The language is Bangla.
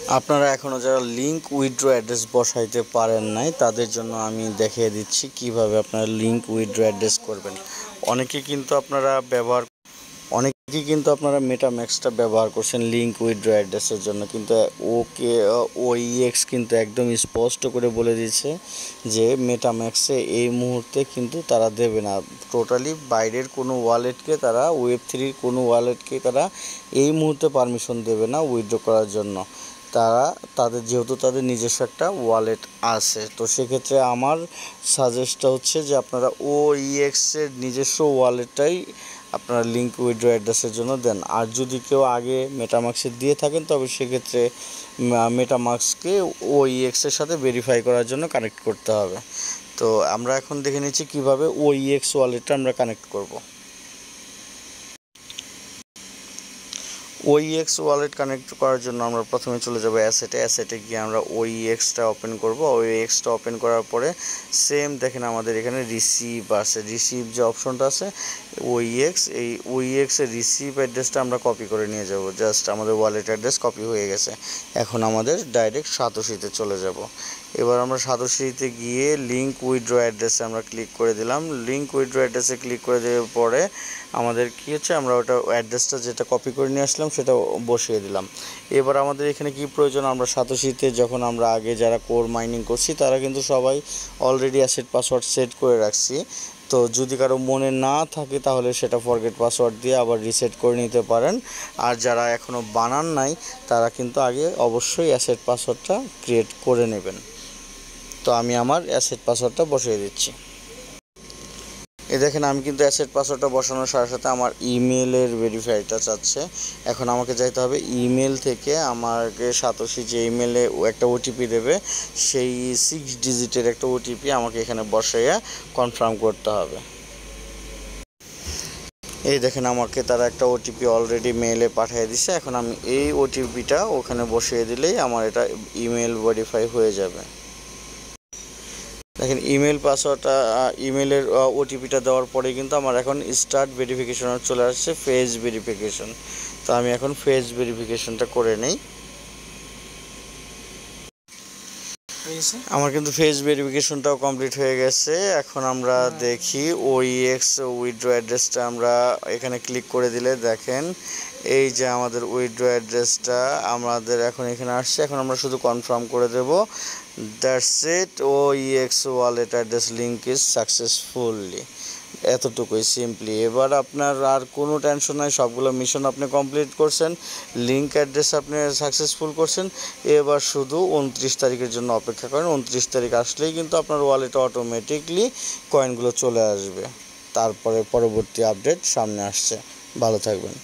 আপনারা এখনও যারা লিঙ্ক উইথড্র অ্যাড্রেস বসাইতে পারেন নাই তাদের জন্য আমি দেখিয়ে দিচ্ছি কিভাবে আপনারা লিঙ্ক উইথড্র অ্যাড্রেস করবেন। অনেকেই কিন্তু আপনারা মেটাম্যাক্সটা ব্যবহার করছেন লিঙ্ক উইথড্র অ্যাড্রেসের জন্য, কিন্তু ওইএক্স কিন্তু একদম স্পষ্ট করে বলে দিয়েছে যে মেটাম্যাক্সে এই মুহূর্তে কিন্তু তারা দেবে না। টোটালি বাইরের কোনো ওয়ালেটকে তারা ওয়েব3-র কোনো ওয়ালেটকে তারা এই মুহূর্তে পারমিশন দেবে না উইথড্র করার জন্য। যেহেতু তাদের নিজস্ব একটা ওয়ালেট আছে, তো সেক্ষেত্রে আমার সাজেস্টটা হচ্ছে যে আপনারা ওইএক্সের নিজস্ব ওয়ালেটটাই আপনারা লিঙ্ক উইথড্র অ্যাড্রেসের জন্য দেন। আর যদি কেউ আগে মেটামাস্কে দিয়ে থাকেন তবে সেক্ষেত্রে মেটামাস্ককে ওইএক্সের সাথে ভেরিফাই করার জন্য কানেক্ট করতে হবে। তো আমরা এখন দেখে নিচ্ছি কিভাবে ওইএক্স ওয়ালেটটা আমরা কানেক্ট করব। ওইএক্স ওয়ালেট কানেক্ট করার জন্য আমরা প্রথমে চলে যাব অ্যাসেটে গিয়ে আমরা ওইএক্সটা ওপেন করব। ওইএক্সটা ওপেন করার পরে সেম দেখেন আমাদের এখানে রিসিভ আছে, রিসিভ যে অপশনটা আছে এই ওইএক্সের রিসিভ অ্যাড্রেসটা আমরা কপি করে নিয়ে যাব। জাস্ট আমাদের ওয়ালেট অ্যাড্রেস কপি হয়ে গেছে। এখন আমাদের ডাইরেক্ট সাতোশিতে চলে যাব। এবার আমরা সাতোশিতে গিয়ে লিঙ্ক উইথড্র অ্যাড্রেসে আমরা ক্লিক করে দিলাম। লিঙ্ক উইথড্র অ্যাড্রেসে ক্লিক করে দেওয়ার পরে আমাদের কী হচ্ছে, আমরা ওটা অ্যাড্রেসটা যেটা কপি করে নিয়ে আসলাম সেটা বসিয়ে দিলাম। এবার আমাদের এখানে কি প্রয়োজন, আমরা সাতোশিতে যখন আমরা আগে যারা কোর মাইনিং করছি তারা কিন্তু সবাই অলরেডি অ্যাসেট পাসওয়ার্ড সেট করে রাখছি। তো যদি কারো মনে না থাকে তাহলে সেটা ফরগেট পাসওয়ার্ড দিয়ে আবার রিসেট করে নিতে পারেন। আর যারা এখনও বানান নাই তারা কিন্তু আগে অবশ্যই অ্যাসেট পাসওয়ার্ডটা ক্রিয়েট করে নেবেন। তো আমি আমার অ্যাসেট পাসওয়ার্ডটা বসিয়ে দিচ্ছি। দেখেন আমি কিন্তু অ্যাসেট পাসওয়ার্ডটা বসানোর সাথে সাথে আমার ইমেলের ভেরিফাইটা চাচ্ছে। এখন আমাকে যাইতে হবে ইমেল থেকে, আমাকে সাতোশি যে ইমেলে একটা ওটিপি দেবে সেই 6 ডিজিটের একটা ওটিপি আমাকে এখানে বসাইয়া কনফার্ম করতে হবে। এই দেখেন আমাকে তারা একটা ওটিপি অলরেডি মেইলে পাঠিয়ে দিছে। এখন আমি এই ওটিপিটা ওখানে বসিয়ে দিলেই আমার এটা ইমেল ভেরিফাই হয়ে যাবে। দেখেন ইমেলের ওটিপিটা দেওয়ার পরে কিন্তু আমার এখন স্টার্ট ভেরিফিকেশন চলে আসছে, ফেস ভেরিফিকেশন। তো আমি এখন ফেস ভেরিফিকেশনটা করে নেই। আমার কিন্তু ফেস ভেরিফিকেশনটাও কমপ্লিট হয়ে গেছে। এখন আমরা দেখি ওইএক্স উইথড্র অ্যাড্রেসটা আমরা এখানে ক্লিক করে দিলে দেখেন এই যে আমাদের উইথড্র অ্যাড্রেসটা আমাদের এখন এখানে আসছে। এখন আমরা শুধু কনফার্ম করে দেব, that's it, OKX wallet address link is successfully. এতটুকুই সিম্পলি। এবার আপনার আর কোনো টেনশন নাই, সবগুলো মিশন আপনি কমপ্লিট করছেন, লিঙ্ক অ্যাড্রেস আপনি সাকসেসফুল করছেন। এবার শুধু 29 তারিখের জন্য অপেক্ষা করেন। 29 তারিখ আসলেই কিন্তু আপনার ওয়ালেটে অটোমেটিকলি কয়েনগুলো চলে আসবে। তারপরে পরবর্তী আপডেট সামনে আসছে। ভালো থাকবেন।